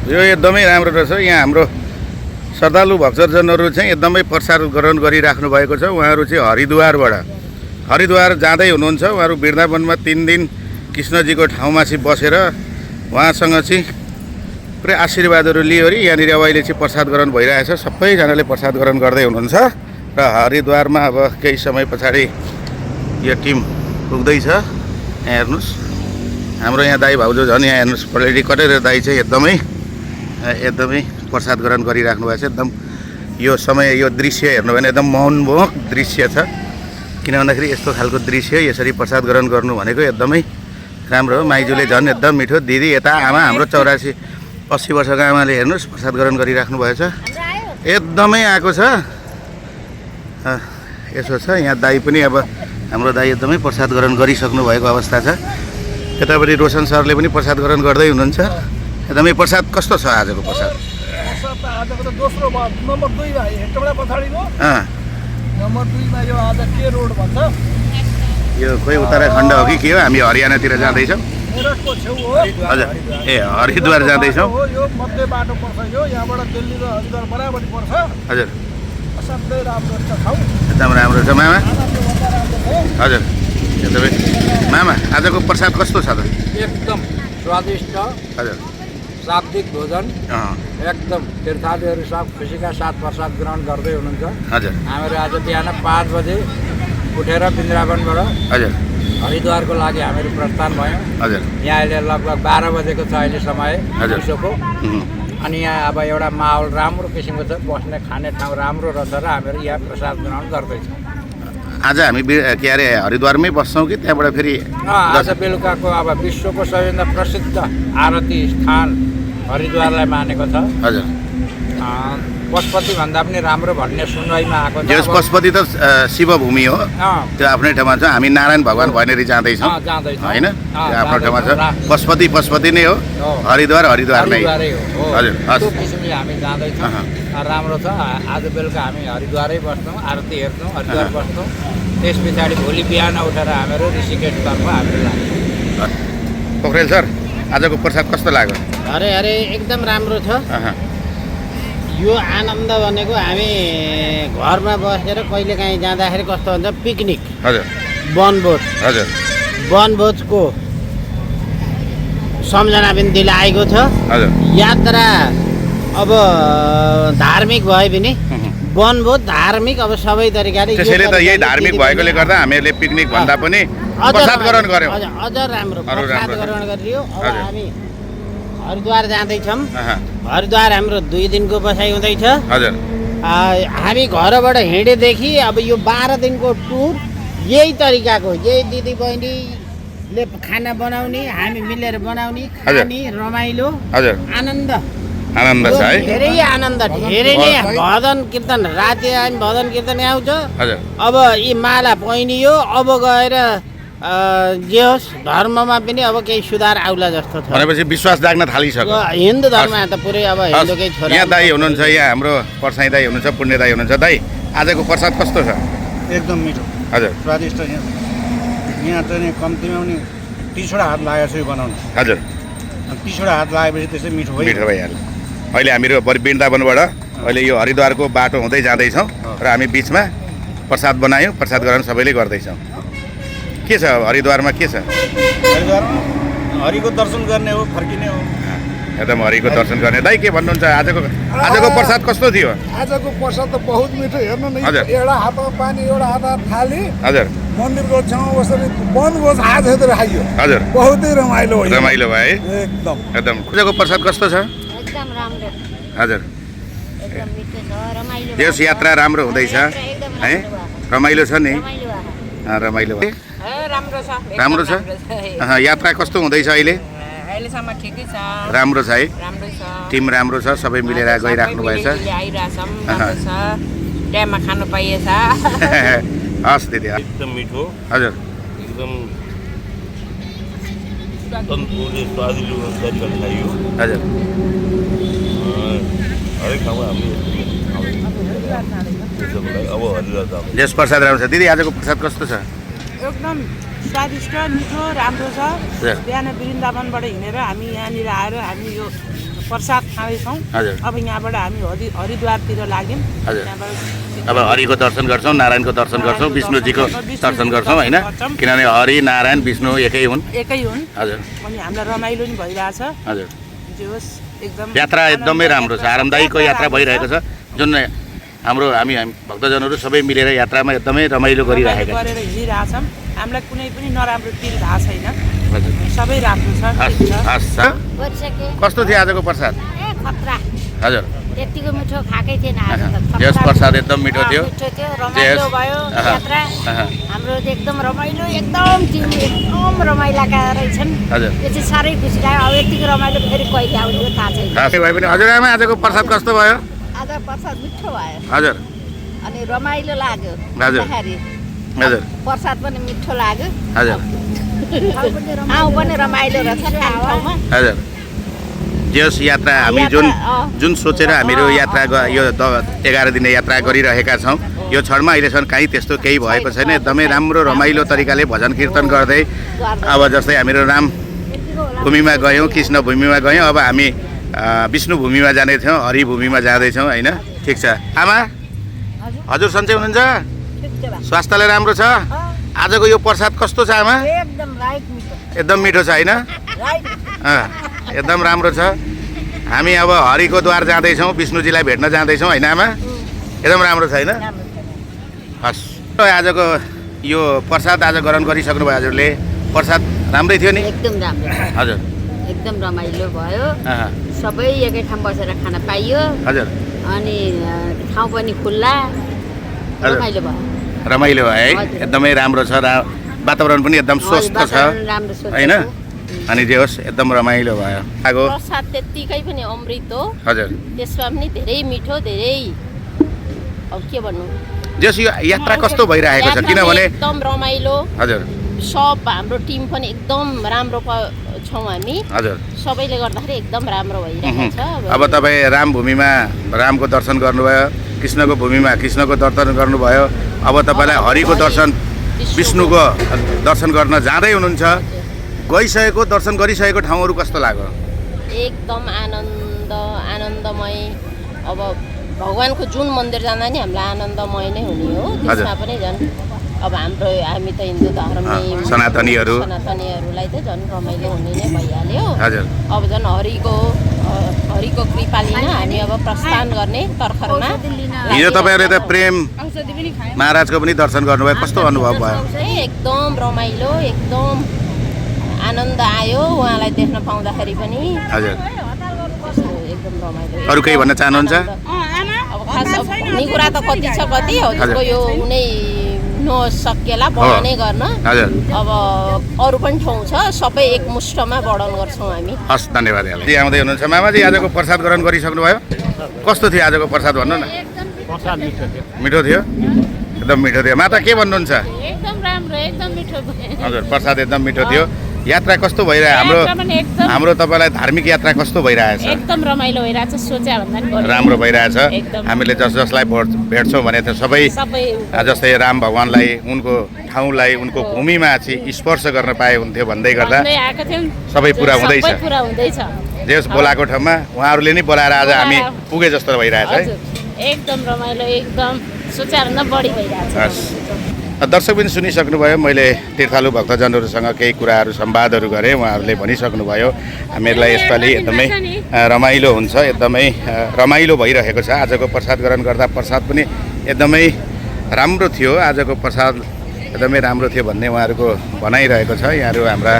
यो एकदमै राम्रो रहेछ। यहाँ हाम्रो श्रद्धालु भक्तजनहरू चाहिँ एकदमै प्रसाद ग्रहण गरिराख्नु भएको छ। उहाँहरू चाहिँ हरिद्वार जाँदै हुनुहुन्छ। उहाँहरू वृन्दावनमा 3 दिन कृष्णजीको ठाउँमा चाहिँ बसेर उहाँसँग चाहिँ पुरै आशीर्वादहरू लियो अरे। यहाँनिर अब अहिले चाहिँ प्रसाद ग्रहण भइरहेछ। सबैजनाले प्रसाद ग्रहण गर्दै हुनुहुन्छ र हरिद्वारमा अब केही समय पछाडि यो टिम पुग्दैछ। यहाँ हेर्नुहोस्, हाम्रो यहाँ दाई भाउजू झन् यहाँ हेर्नुहोस् पलेटी कटेर दाई चाहिँ एकदमै प्रसाद ग्रहण गरिराख्नु भएको छ। एकदम यो समय यो दृश्य हेर्नु भने एकदम मनमोहक दृश्य छ। किन भन्दाखेरि यस्तो खालको दृश्य यसरी प्रसाद ग्रहण गर्नु भनेको एकदमै राम्रो हो। माइजूले झन् एकदम मिठो। दिदी यता आमा हाम्रो 84-80 वर्षको आमाले हेर्नुहोस् प्रसाद ग्रहण गरिराख्नु भएछ। एकदमै आएको छ। यसो छ यहाँ दाई पनि अब हाम्रो दाई एकदमै प्रसाद ग्रहण गरिसक्नु भएको अवस्था छ। यतापट्टि रोशन सरले पनि प्रसाद ग्रहण गर्दै हुनुहुन्छ। एकदमै प्रसाद कस्तो छ आजको प्रसाद? आजको त दोस्रो नम्बर 2 मा हेक्टरबाट पछाडिको नम्बर 2 मा यो आज के रोड भन्छ? यो खोइ उत्तराखण्ड हो कि के हो? हामी हरियाणातिर जाँदैछौँ। मेरठको छेउ हो। हजुर, ए हरिद्वार जाँदैछौँ। यो मध्य बाटो पर्छ। यो यहाँबाट दिल्ली र हरिद्वार बराबरी पर्छ। हजुर, असाध्यै राम्रो छ ठाउँ। एकदम राम्रो छ मामा। हजुर, एकदमै मामा आजको प्रसाद कस्तो छ त? एकदम स्वादिष्ट। हजुर, सात्विक भोजन। एकदम तीर्थालुहरू सब खुसीका साथ प्रसाद ग्रहण गर्दै हुनुहुन्छ। हजुर, हामीहरू आज बिहान 5 बजे उठेर वृन्दावनबाट हजुर, हरिद्वारको लागि हामीहरू प्रस्थान भयौँ। हजुर, यहाँ अहिले लगभग 12 बजेको छ अहिले समय हजुर। दिउँसोको। अनि यहाँ अब एउटा माहौल राम्रो किसिमको छ, बस्ने खाने ठाउँ राम्रो रहेछ र हामीहरू यहाँ प्रसाद ग्रहण गर्दैछौँ। आज हामी के अरे हरिद्वारमै बस्छौँ कि त्यहाँबाट फेरि? आज बेलुकाको अब विश्वको सबैभन्दा प्रसिद्ध आरती स्थान हरिद्वारलाई मानेको छ। हजुर, पशुपति भन्दा पनि राम्रो भन्ने सुनवाईमा आएको छ। यस पशुपति त शिवभूमि हो, त्यो आफ्नै ठाउँमा छ। हामी नारायण भगवान भनेर जाँदैछौँ होइन, त्यो आफ्नो ठाउँमा छ। पशुपति नै हो, हरिद्वार नै। हजुर, त्यो किसिमले हामी जाँदैछौँ। राम्रो छ। आज बेलुका हामी हरिद्वारै बस्छौँ, आरती हेर्छौँ, हरिद्वार बस्छौँ। त्यस पछाडि भोलि बिहान उठेर हामीहरू ऋषिकेशतर्फ हामीहरू लाग्छौँ। पोखरेल सर आजको प्रसाद कस्तो लाग्यो? अरे एकदम राम्रो छ। यो आनन्द भनेको हामी घरमा बसेर कहिलेकाहीँ जाँदाखेरि कस्तो हुन्छ पिकनिक, हजुर, वनभोज, हजुर, वनभोजको सम्झना पनि दिलाएको छ। हजुर, यात्रा अब धार्मिक भए पनि वनभोज धार्मिक अब सबै तरिकाले। त्यसैले त यही धार्मिक भएकोले गर्दा हामीहरूले पिकनिक भन्दा पनि प्रसाद ग्रहण गर्यौँ। अझ राम्रो प्रसाद ग्रहण गरियो। अब हामी हरिद्वार जाँदैछौँ। हरिद्वार हाम्रो 2 दिनको बसाइ हुँदैछ। हजुर, हामी घरबाट हिँडेदेखि अब यो 12 दिनको टुर यही तरिकाको, यही दिदी बहिनीले खाना बनाउने, हामी मिलेर बनाउने, खाने, रमाइलो, हजुर, आनन्द छ है। धेरै आनन्द, धेरै नै भजन कीर्तन। राति हामी भजन कीर्तन आउँछ। हजुर, अब यी माला पहिनियो, अब गएर जे होस् धर्ममा पनि अब केही सुधार आउला जस्तो छ। भनेपछि विश्वास जाग्न थालिसक्यो। हिन्दू धर्म त पुरै अब हिन्दूकै छोरा। यहाँ दाई हुनुहुन्छ, यहाँ हाम्रो पर्साई दाई हुनुहुन्छ, पुण्य दाई हुनुहुन्छ। दाई आजको प्रसाद कस्तो छ? एकदम मिठो, हजुर, स्वादिष्ट। यहाँ चाहिँ कम्तीमा पनि 30वटा हात लागेको छ यो बनाउनु। हजुर, 30वटा हात लागेपछि त्यसै मिठो भइहाल्यो। अहिले हामीहरू वृन्दावनबाट अहिले यो हरिद्वारको बाटो हुँदै जाँदैछौँ र हामी बिचमा प्रसाद बनायौँ। प्रसाद ग्रहण सबैले गर्दैछौँ। के छ हरिद्वारमा, के छ? हरिद्वारमा हरिको दर्शन गर्ने हो, फर्किने हो। एकदम हरिको दर्शन गर्ने। दाइ के भन्नुहुन्छ आजको प्रसाद कस्तो थियो? आजको प्रसाद त बहुत मिठो। हेर्नु न, हजुर, एउटा हातमा पानी, एउटा हातमा थाली, हजुर, मन्दिरको छेउमा बसेर वनभोज आज खाइयो। हजुर, बहुतै रमाइलो हो। रमाइलो भयो एकदम एकदम। आजको प्रसाद कस्तो छ? एकदम राम्रो, हजुर, एकदम मिठो छ, रमाइलो। देश यात्रा राम्रो हुँदैछ है, रमाइलो छ नि, रमाइलो राम्रो छ। यात्रा कस्तो हुँदैछ अहिले? अहिलेसम्म ठिकै छ, राम्रो छ है, राम्रो छ। टिम राम्रो छ, सबै मिलेर गइराख्नु भएछ। आइरहेछौँ, राम्रो छ, टाइममा खानु पाइएछ। हस् दिदी, एकदम मिठो, हजुर, एकदम स्वादिलो तरिकाले खाइयो। हजुर, हरेक ठाउँमा हामीले अब हरिद्वार जाँदै। जस प्रसाद राम्रो छ। दिदी आजको प्रसाद कस्तो छ? एकदम स्वादिष्ट मिठो राम्रो छ हजुर। बिहान वृन्दावनबाट हिँडेर हामी यहाँनिर आएर हामी यो प्रसाद खाँदैछौँ हजुर। अब यहाँबाट हामी हरिद्वारतिर लाग्यौँ हजुर। त्यहाँबाट अब हरिको दर्शन गर्छौँ, नारायणको दर्शन गर्छौँ, विष्णुजीको दर्शन गर्छौँ होइन, किनभने हरि नारायण विष्णु एकै हुन्। एकै हुन् हजुर अनि हामीलाई रमाइलो नि भइरहेछ हजुर। जे होस् एकदम यात्रा एकदमै राम्रो छ, आरामदायीको यात्रा भइरहेको छ, जुन हामी भक्तजनहरू सबै मिलेर यात्रामा एकदमै रमाइलो गरिरहेका छौँ। गरेर हिँडिरहेछौँ हामीलाई कुनै पनि नराम्रो फिल भएको छैन हजुर। सबै राम्रो छ ठिक छ हस् गरिसके कस्तो थियो आजको प्रसाद? खतरा हजुर। त्यतिको मिठो खाएकै थिएन आज त यस प्रसाद एकदम मिठो थियो। मिठो थियो रमाइलो भयो यात्रा हाम्रो चाहिँ एकदम रमाइलो एकदम टिम एकदम रमाइलाका रहेछन् हजुर। यो चाहिँ साह्रै खुसी लाग्यो अब यतिको रमाइलो फेरि कहिले आउने हो थाहा छैन खासै भए पनि हजुरआमा आजको प्रसाद कस्तो भयो? आज प्रसाद मिठो भयो हजुर अनि रमाइलो लाग्यो हजुर। खाँदाखेरि। हजुर प्रसाद पनि मिठो लाग्यो हजुर ठाउँ पनि रमाइलो रहेछ खाने ठाउँमा हजुर। यस यात्रा हामी जुन सोचेर हामीहरू यात्रा यो 11 दिने यात्रा गरिरहेका छौँ, यो क्षणमा अहिलेसम्म कहीँ त्यस्तो केही भएको छैन। एकदमै राम्रो रमाइलो तरिकाले भजन कीर्तन गर्दै अब जस्तै हामीहरू राम भूमिमा गयौँ, कृष्ण भूमिमा गयौँ, अब हामी विष्णु भूमिमा जाने थियौँ, हरि भूमिमा जाँदैछौँ होइन। ठिक छ आमा, हजुर सन्चै हुनुहुन्छ? स्वास्थ्यलाई राम्रो छ? आजको यो प्रसाद कस्तो छ आमा? एकदम राइट मिठो एकदम मिठो छ होइन? राइट एकदम राम्रो छ। हामी अब हरिको द्वार जाँदैछौँ, विष्णुजीलाई भेट्न जाँदैछौँ होइन आमा? एकदम राम्रो छ होइन? हस् आजको यो प्रसाद आज ग्रहण गरिसक्नु भयो हजुरले, प्रसाद राम्रै थियो नि? एकदम राम्रो हजुर एकदम रमाइलो भयो अँ, सबै एकै ठाउँ बसेर खान पाइयो हजुर अनि ठाउँ पनि खुल्ला हजुर। रमाइलो भयो रमाइलो भयो है, हजुर। एकदमै राम्रो छ, वातावरण पनि एकदम स्वस्थ छ वातावरण राम्रो सोचेको। होइन? अनि जे होस् एकदम रमाइलो भयो आगो। प्रसाद त्यत्तिकै पनि अमृत हो हजुर त्यसमा पनि धेरै मिठो धेरै अब के भन्नु जस यो यात्रा कस्तो भइरहेको छ? यात्रा किनभने एकदम रमाइलो हजुर सब हाम्रो टिम पनि एकदम राम्रो छौँ हामी हजुर। सबैले गर्दाखेरि एकदम राम्रो भइरहेको छ अब तपाईँ राम भूमिमा रामको दर्शन गर्नुभयो, कृष्णको भूमिमा कृष्णको दर्शन गर्नुभयो, अब तपाईँलाई हरिको दर्शन विष्णुको दर्शन गर्न जाँदै हुनुहुन्छ। गइसकेको दर्शन गरिसकेको ठाउँहरू कस्तो लाग्यो? एकदम आनन्दमय अब भगवान्को जुन मन्दिर जाँदा नि हामीलाई आनन्दमय नै हुने हो त्यसमा पनि झन् अब हामी त हिन्दू धर्ममै सनातनीहरूलाई त झन् रमाइलो हुने नै भइहाल्यो हजुर। अब झन् हरिको कृपा लिन हामी अब प्रस्थान गर्ने तर्खरमा हिजो तपाईँहरूले त प्रेम महाराजको पनि दर्शन गर्नुभयो, कस्तो अनुभव भयो? एकदम रमाइलो एकदम आनन्द आयो उहाँलाई देख्न पाउँदाखेरि पनि हजुर। एकदम रमाइलो। अरू केही भन्न चाहनुहुन्छ? अब खास भन्ने कुरा त कति छ कति हजुरको यो उनै नसकेला वर्णनै गर्न हजुर। अब अरू पनि ठाउँ छ सबै एकमुष्टमा वर्णन गर्छौँ हामी। हस् धन्यवाद यहाँलाई। आउँदै हुनुहुन्छ मामाजी, आजको प्रसाद ग्रहण गरिसक्नु भयो, कस्तो थियो आजको प्रसाद भन्नु न? प्रसाद मिठो थियो मिठो थियो, एकदम मिठो थियो। माता के भन्नुहुन्छ? एकदम राम्रो एकदम मिठो हजुर प्रसाद एकदम मिठो थियो। यात्रा कस्तो भइरहेको हाम्रो तपाईँलाई धार्मिक यात्रा कस्तो भइरहेछ? एकदम रमाइलो भइरहेछ सोचे भन्दा राम्रो भइरहेछ। हामीले जसलाई भेट्छौँ भने त सबै जस्तै राम भगवान्लाई उनको ठाउँलाई उनको भूमिमा चाहिँ स्पर्श गर्न पाए हुन्थ्यो भन्दै गर्दा सबै पुरा हुँदैछ। जेस बोलाएको ठाउँमा उहाँहरूले नै बोलाएर आज हामी पुगे जस्तो भइरहेछ है। एकदम रमाइलो एकदम सोचेभन्दा बढी भइरहेछ। दर्शक पनि सुनिसक्नुभयो, मैले तीर्थालु भक्तजनहरूसँग केही कुराहरू संवादहरू गरेँ, उहाँहरूले भनिसक्नुभयो हामीहरूलाई यसपालि एकदमै रमाइलो हुन्छ, एकदमै रमाइलो भइरहेको छ। आजको प्रसाद ग्रहण गर्दा प्रसाद पनि एकदमै राम्रो थियो, आजको प्रसाद एकदमै राम्रो थियो भन्ने उहाँहरूको भनाइरहेको छ। यहाँहरू हाम्रा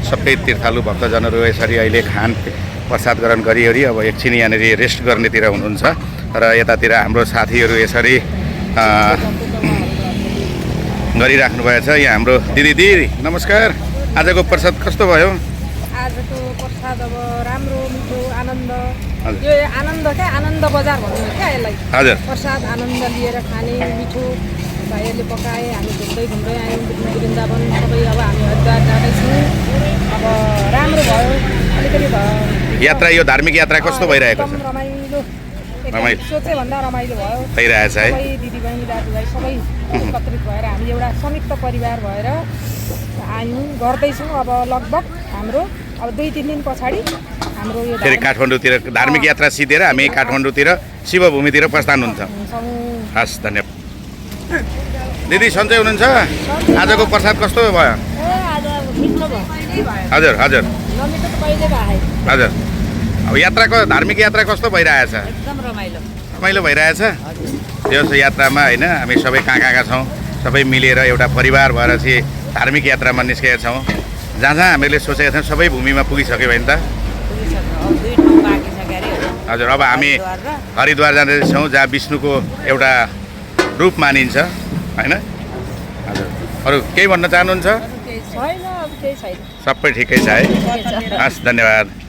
सबै तीर्थालु भक्तजनहरू यसरी अहिले प्रसाद ग्रहण गरिओरि अब एकछिन यहाँनिर रेस्ट गर्नेतिर हुनुहुन्छ र यतातिर हाम्रो साथीहरू यसरी गरिराख्नु भएछ। यहाँ हाम्रो दिदी नमस्कार, आजको प्रसाद कस्तो भयो? आजको प्रसाद अब राम्रो मिठो आनन्द यो आनन्द क्या आनन्द बजार भन्नु क्या यसलाई हजुर। प्रसाद आनन्द लिएर खाने मिठो भाइहरूले पकाए हामी घुम्दै आयौँ वृन्दावन सबै अब हामी हरिद्वार जाँदैछौँ। अब राम्रो भयो अलिकति भयो यात्रा यो धार्मिक यात्रा कस्तो भइरहेको छ? रमाइलो सोचे भन्दा रमाइलो भयो भइरहेछ है। सबै दिदीबहिनी दाजुभाइ सबै एकत्रित भएर हामी एउटा संयुक्त परिवार भएर हामी गर्दैछौँ अब लगभग हाम्रो अब 2-3 दिन पछाडि हाम्रो यो फेरि काठमाडौँतिर धार्मिक यात्रा सिधेर हामी काठमाडौँतिर शिवभूमितिर प्रस्थान हुन्छ। हस् धन्यवाद। दिदी सन्चै हुनुहुन्छ? आजको प्रसाद कस्तो भयो? हजुर हजुर हजुर। अब यात्राको धार्मिक यात्रा कस्तो भइरहेछ? एकदम रमाइलो रमाइलो भइरहेछ। यस यात्रामा होइन हामी सबै कहाँ कहाँका छौँ, सबै मिलेर एउटा परिवार भएर चाहिँ धार्मिक यात्रामा निस्केका छौँ। जहाँ जहाँ हामीले सोचेका थियौँ सबै भूमिमा पुगिसक्यो भने त। हजुर अब हामी हरिद्वार जाँदैछौँ जहाँ विष्णुको एउटा रूप मानिन्छ होइन। हजुर अरू केही भन्न चाहनुहुन्छ? छैन अब केही छैन सबै ठिकै छ है। हस् धन्यवाद।